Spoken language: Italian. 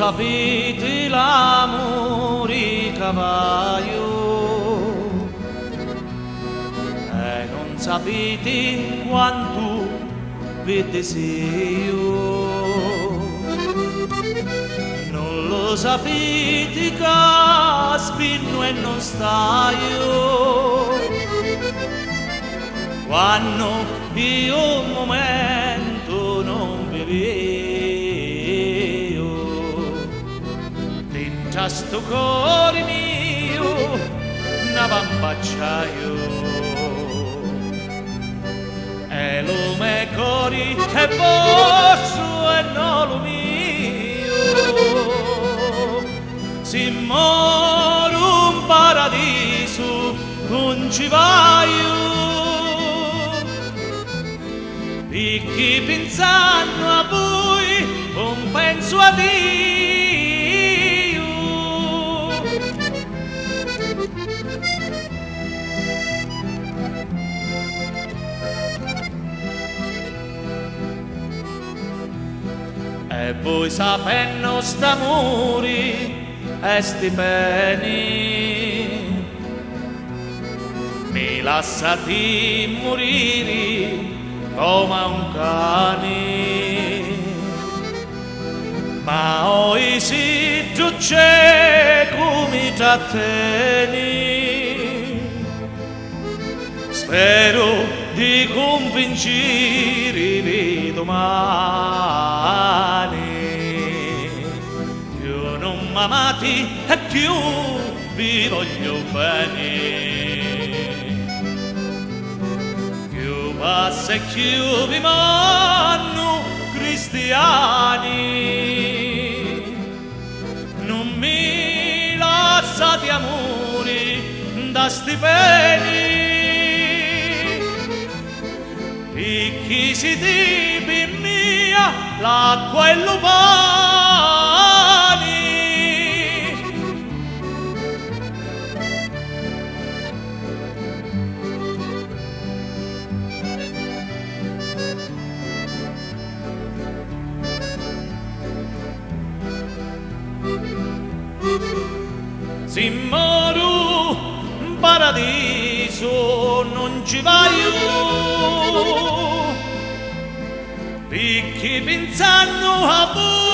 sapete l'amore cavaio e non sapete quanto vede io. Non lo sapete che spinno e non staio quando io un momento non vivevo dentro sto cuore mio una bambacciaio e lo me cori è vostro e non lo mio si muore un paradiso non ci vai perché pensando a voi non penso a Dio. E voi sapendo st'amore e sti peni mi lasciate morire come un cane, ma oi si giudice come tratteni. Spero di convincere domani che io non m'amati e che io vi voglio bene. Passa che vi manno cristiani non mi lasciate amori da sti peni e chi si tipi mia l'acqua e l'upani si moro in paradiso non ci vai perché pensando a voi